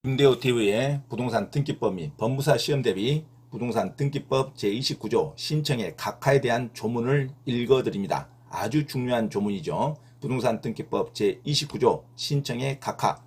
임대호TV의 부동산 등기법 및 법무사 시험 대비 부동산 등기법 제29조 신청의 각하에 대한 조문을 읽어드립니다. 아주 중요한 조문이죠. 부동산 등기법 제29조 신청의 각하.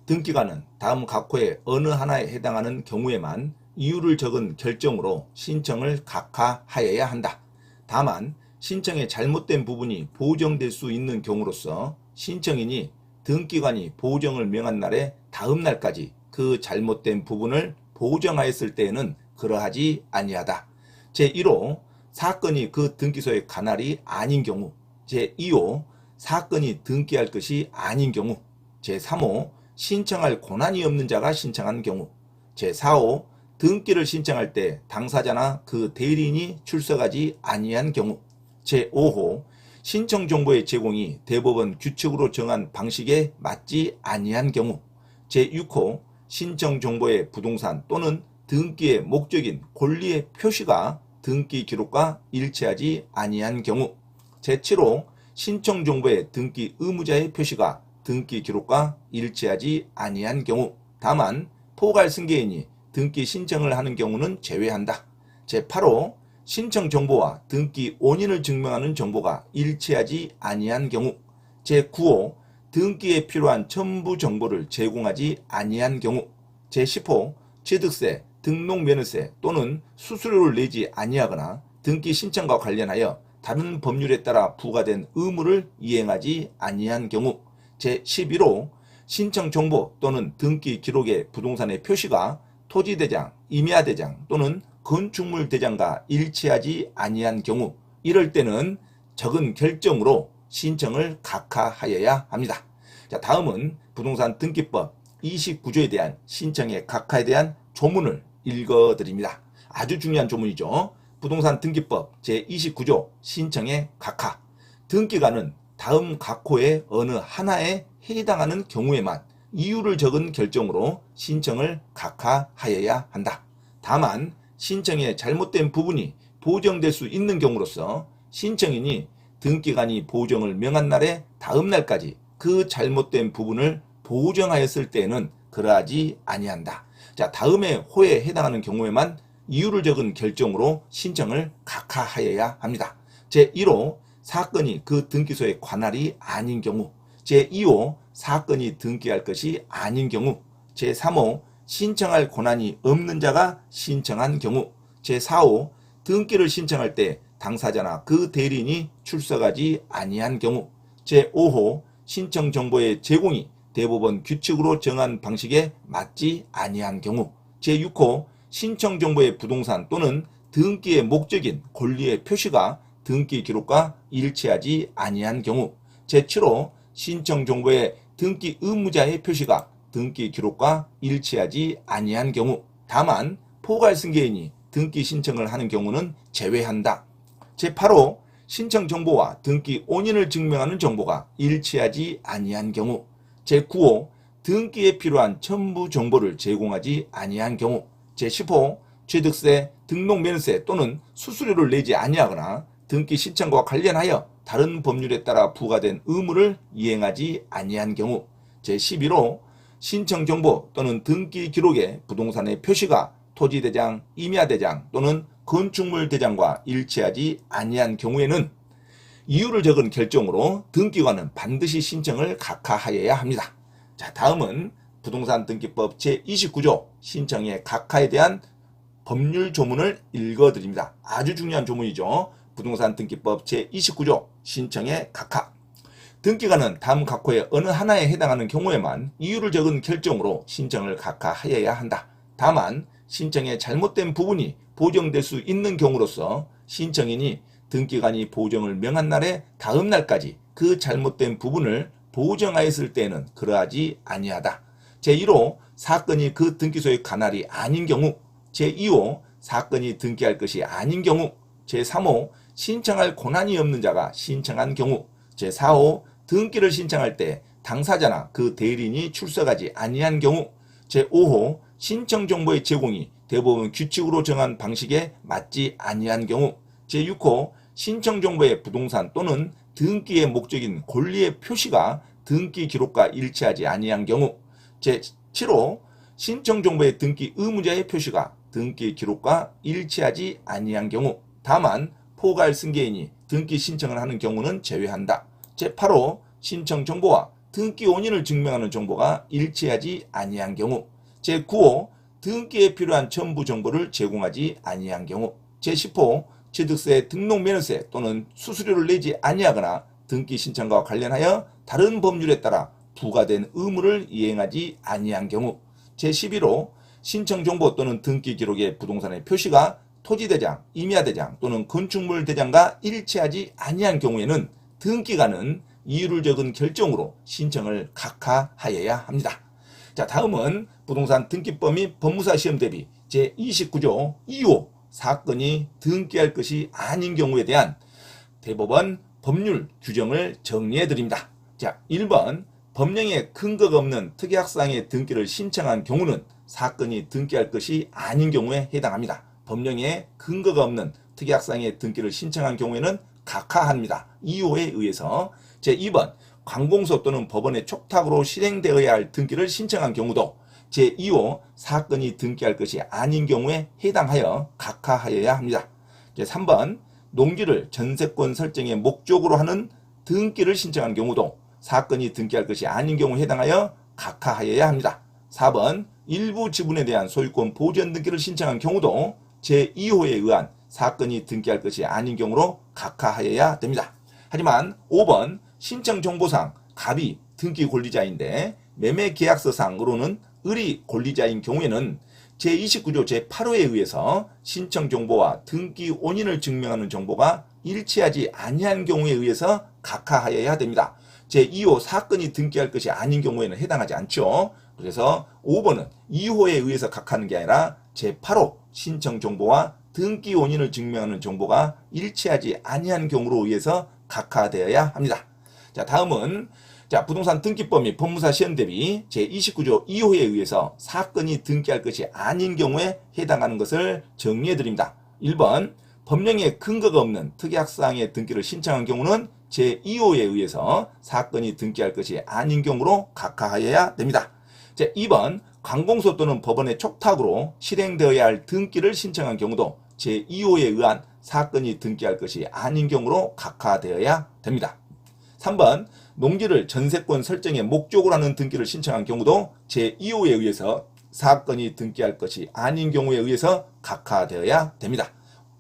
등기관은 다음 각호의 어느 하나에 해당하는 경우에만 이유를 적은 결정으로 신청을 각하하여야 한다. 다만 신청의 잘못된 부분이 보정될 수 있는 경우로서 신청인이 등기관이 보정을 명한 날의 다음 날까지 그 잘못된 부분을 보정하였을 때에는 그러하지 아니하다. 제1호 사건이 그 등기소의 관할이 아닌 경우, 제2호 사건이 등기할 것이 아닌 경우, 제3호 신청할 권한이 없는 자가 신청한 경우, 제4호 등기를 신청할 때 당사자나 그 대리인이 출석하지 아니한 경우, 제5호 신청 정보의 제공이 대법원 규칙으로 정한 방식에 맞지 아니한 경우, 제6호 신청 정보의 부동산 또는 등기의 목적인 권리의 표시가 등기 기록과 일치하지 아니한 경우, 제7호 신청 정보의 등기 의무자의 표시가 등기 기록과 일치하지 아니한 경우, 다만 포괄 승계인이 등기 신청을 하는 경우는 제외한다. 제8호 신청 정보와 등기 원인을 증명하는 정보가 일치하지 아니한 경우, 제9호 등기에 필요한 첨부 정보를 제공하지 아니한 경우, 제10호 취득세, 등록면허세 또는 수수료를 내지 아니하거나 등기 신청과 관련하여 다른 법률에 따라 부과된 의무를 이행하지 아니한 경우, 제11호 신청 정보 또는 등기 기록의 부동산의 표시가 토지대장, 임야대장 또는 건축물 대장과 일치하지 아니한 경우, 이럴 때는 적은 결정으로 신청을 각하하여야 합니다. 자, 다음은 부동산 등기법 29조에 대한 신청의 각하에 대한 조문을 읽어드립니다. 아주 중요한 조문이죠. 부동산 등기법 제29조 신청의 각하. 등기관은 다음 각호의 어느 하나에 해당하는 경우에만 이유를 적은 결정으로 신청을 각하하여야 한다. 다만 신청의 잘못된 부분이 보정될 수 있는 경우로서 신청인이 등기관이 보정을 명한 날의 다음 날까지 그 잘못된 부분을 보정하였을 때에는 그러하지 아니한다. 자, 다음에 호에 해당하는 경우에만 이유를 적은 결정으로 신청을 각하하여야 합니다. 제1호 사건이 그 등기소의 관할이 아닌 경우, 제2호 사건이 등기할 것이 아닌 경우, 제3호 신청할 권한이 없는 자가 신청한 경우, 제4호 등기를 신청할 때 당사자나 그 대리인이 출석하지 아니한 경우, 제5호 신청 정보의 제공이 대법원 규칙으로 정한 방식에 맞지 아니한 경우, 제6호 신청 정보의 부동산 또는 등기의 목적인 권리의 표시가 등기 기록과 일치하지 아니한 경우, 제7호 신청 정보의 등기 의무자의 표시가 등기 기록과 일치하지 아니한 경우, 다만 포괄 승계인이 등기 신청을 하는 경우는 제외한다. 제8호 신청 정보와 등기 원인을 증명하는 정보가 일치하지 아니한 경우, 제9호 등기에 필요한 첨부 정보를 제공하지 아니한 경우, 제10호 취득세, 등록면허세 또는 수수료를 내지 아니하거나 등기 신청과 관련하여 다른 법률에 따라 부과된 의무를 이행하지 아니한 경우, 제11호 신청 정보 또는 등기 기록의 부동산의 표시가 토지대장, 임야대장 또는 건축물 대장과 일치하지 아니한 경우에는 이유를 적은 결정으로 등기관은 반드시 신청을 각하하여야 합니다. 자, 다음은 부동산 등기법 제29조 신청의 각하에 대한 법률 조문을 읽어드립니다. 아주 중요한 조문이죠. 부동산 등기법 제29조 신청의 각하. 등기관은 다음 각호의 어느 하나에 해당하는 경우에만 이유를 적은 결정으로 신청을 각하하여야 한다. 다만 신청의 잘못된 부분이 보정될 수 있는 경우로서 신청인이 등기관이 보정을 명한 날의 다음 날까지 그 잘못된 부분을 보정하였을 때에는 그러하지 아니하다. 제1호 사건이 그 등기소의 관할이 아닌 경우, 제2호 사건이 등기할 것이 아닌 경우, 제3호 신청할 권한이 없는 자가 신청한 경우, 제4호 등기를 신청할 때 당사자나 그 대리인이 출석하지 아니한 경우, 제5호 신청 정보의 제공이 대법원 규칙으로 정한 방식에 맞지 아니한 경우, 제6호 신청 정보의 부동산 또는 등기의 목적인 권리의 표시가 등기 기록과 일치하지 아니한 경우, 제7호 신청 정보의 등기 의무자의 표시가 등기 기록과 일치하지 아니한 경우, 다만 포괄 승계인이 등기 신청을 하는 경우는 제외한다. 제8호 신청 정보와 등기 원인을 증명하는 정보가 일치하지 아니한 경우, 제9호 등기에 필요한 첨부 정보를 제공하지 아니한 경우, 제10호 취득세, 등록면허세 또는 수수료를 내지 아니하거나 등기 신청과 관련하여 다른 법률에 따라 부과된 의무를 이행하지 아니한 경우, 제11호 신청 정보 또는 등기 기록의 부동산의 표시가 토지대장, 임야대장 또는 건축물 대장과 일치하지 아니한 경우에는 등기관은 이유를 적은 결정으로 신청을 각하하여야 합니다. 자, 다음은 부동산 등기법 및 법무사 시험 대비 제29조 2호 사건이 등기할 것이 아닌 경우에 대한 대법원 법률 규정을 정리해 드립니다. 자, 1번 법령에 근거가 없는 특이학상의 등기를 신청한 경우는 사건이 등기할 것이 아닌 경우에 해당합니다. 법령에 근거가 없는 특이학상의 등기를 신청한 경우에는 각하합니다. 2호에 의해서. 제2번 관공서 또는 법원의 촉탁으로 실행되어야 할 등기를 신청한 경우도 제2호 사건이 등기할 것이 아닌 경우에 해당하여 각하하여야 합니다. 제3번 농지를 전세권 설정의 목적으로 하는 등기를 신청한 경우도 사건이 등기할 것이 아닌 경우에 해당하여 각하하여야 합니다. 4번 일부 지분에 대한 소유권 보전 등기를 신청한 경우도 제2호에 의한 사건이 등기할 것이 아닌 경우로 각하하여야 됩니다. 하지만 5번 신청 정보상 갑이 등기 권리자인데 매매 계약서상으로는 을이 권리자인 경우에는 제29조 제8호에 의해서 신청 정보와 등기 원인을 증명하는 정보가 일치하지 아니한 경우에 의해서 각하하여야 됩니다. 제2호 사건이 등기할 것이 아닌 경우에는 해당하지 않죠. 그래서 5번은 2호에 의해서 각하하는 게 아니라 제8호 신청 정보와 등기 원인을 증명하는 정보가 일치하지 아니한 경우로 의해서 각하되어야 합니다. 자, 다음은 부동산 등기법 및 법무사 시험 대비 제29조 2호에 의해서 사건이 등기할 것이 아닌 경우에 해당하는 것을 정리해 드립니다. 1번 법령에 근거가 없는 특이학사항의 등기를 신청한 경우는 제2호에 의해서 사건이 등기할 것이 아닌 경우로 각하하여야 됩니다. 2번 관공서 또는 법원의 촉탁으로 실행되어야 할 등기를 신청한 경우도 제2호에 의한 사건이 등기할 것이 아닌 경우로 각하되어야 됩니다. 3번 농지를 전세권 설정의 목적으로 하는 등기를 신청한 경우도 제2호에 의해서 사건이 등기할 것이 아닌 경우에 의해서 각하되어야 됩니다.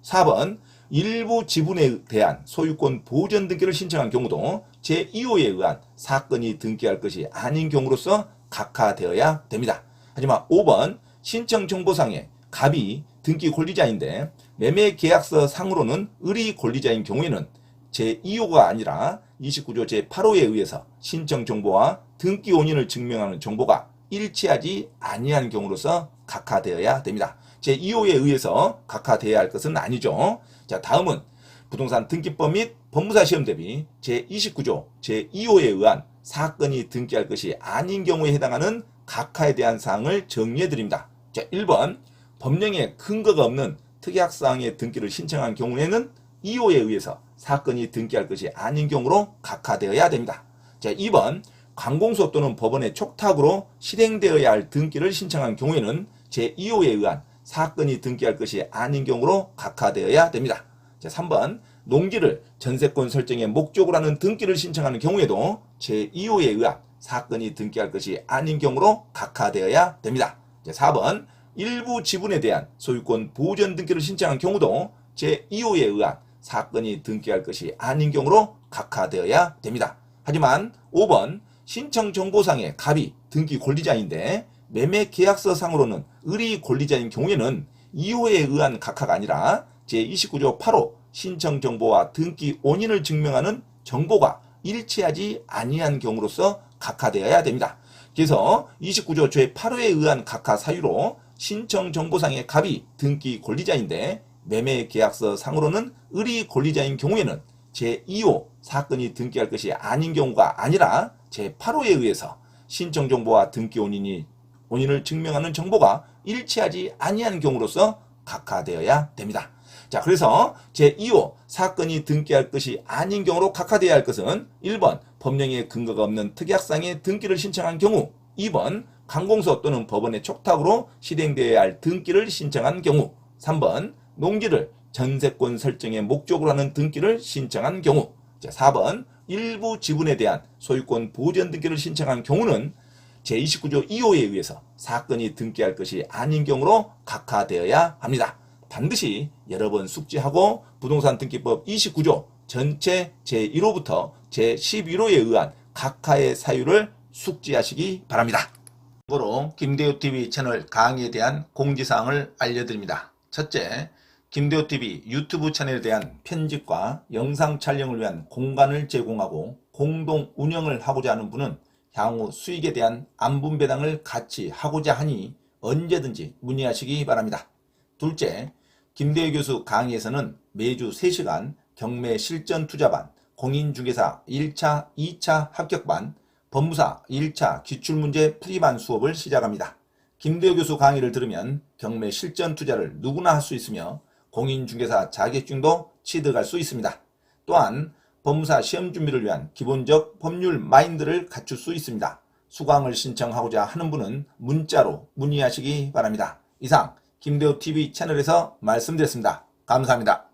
4번 일부 지분에 대한 소유권 보전 등기를 신청한 경우도 제2호에 의한 사건이 등기할 것이 아닌 경우로서 각하되어야 됩니다. 하지만 5번 신청 정보상에 갑이 등기 권리자인데 매매 계약서 상으로는 을이 권리자인 경우에는 제2호가 아니라 29조 제8호에 의해서 신청 정보와 등기 원인을 증명하는 정보가 일치하지 아니한 경우로서 각하되어야 됩니다. 제2호에 의해서 각하되어야 할 것은 아니죠. 자, 다음은 부동산 등기법 및 법무사 시험 대비 제29조 제2호에 의한 사건이 등기할 것이 아닌 경우에 해당하는 각하에 대한 사항을 정리해 드립니다. 자, 1번 법령에 근거가 없는 특이학사항의 등기를 신청한 경우에는 2호에 의해서 사건이 등기할 것이 아닌 경우로 각하되어야 됩니다. 자, 2번 관공서 또는 법원의 촉탁으로 실행되어야 할 등기를 신청한 경우에는 제2호에 의한 사건이 등기할 것이 아닌 경우로 각하되어야 됩니다. 자, 3번 농지를 전세권 설정의 목적으로 하는 등기를 신청하는 경우에도 제2호에 의한 사건이 등기할 것이 아닌 경우로 각하되어야 됩니다. 자, 4번 일부 지분에 대한 소유권 보전 등기를 신청한 경우도 제2호에 의한 사건이 등기할 것이 아닌 경우로 각하되어야 됩니다. 하지만 5번 신청 정보상의 갑이 등기 권리자인데 매매 계약서 상으로는 을이 권리자인 경우에는 2호에 의한 각하가 아니라 제29조 8호 신청 정보와 등기 원인을 증명하는 정보가 일치하지 아니한 경우로서 각하되어야 됩니다. 그래서 29조 제8호에 의한 각하 사유로 신청 정보상의 갑이 등기 권리자인데 매매 계약서 상으로는 을이 권리자인 경우에는 제2호 사건이 등기할 것이 아닌 경우가 아니라 제8호에 의해서 신청 정보와 등기 원인을 증명하는 정보가 일치하지 아니한 경우로서 각하되어야 됩니다. 자, 그래서 제2호 사건이 등기할 것이 아닌 경우로 각하되어야 할 것은 1번 법령에 근거가 없는 특이학상의 등기를 신청한 경우, 2번 관공서 또는 법원의 촉탁으로 실행되어야 할 등기를 신청한 경우, 3번 농지를 전세권 설정의 목적으로 하는 등기를 신청한 경우, 4번 일부 지분에 대한 소유권 보전 등기를 신청한 경우는 제29조 2호에 의해서 사건이 등기할 것이 아닌 경우로 각하되어야 합니다. 반드시 여러 번 숙지하고 부동산 등기법 29조 전체 제1호부터 제11호에 의한 각하의 사유를 숙지하시기 바랍니다. 참고로 김대호TV 채널 강의에 대한 공지사항을 알려드립니다. 첫째, 김대호TV 유튜브 채널에 대한 편집과 영상 촬영을 위한 공간을 제공하고 공동 운영을 하고자 하는 분은 향후 수익에 대한 안분배당을 같이 하고자 하니 언제든지 문의하시기 바랍니다. 둘째, 김대호 교수 강의에서는 매주 3시간 경매 실전 투자반, 공인중개사 1차, 2차 합격반, 법무사 1차 기출문제 풀이반 수업을 시작합니다. 김대호 교수 강의를 들으면 경매 실전 투자를 누구나 할 수 있으며 공인중개사 자격증도 취득할 수 있습니다. 또한 법무사 시험 준비를 위한 기본적 법률 마인드를 갖출 수 있습니다. 수강을 신청하고자 하는 분은 문자로 문의하시기 바랍니다. 이상 김대호TV 채널에서 말씀드렸습니다. 감사합니다.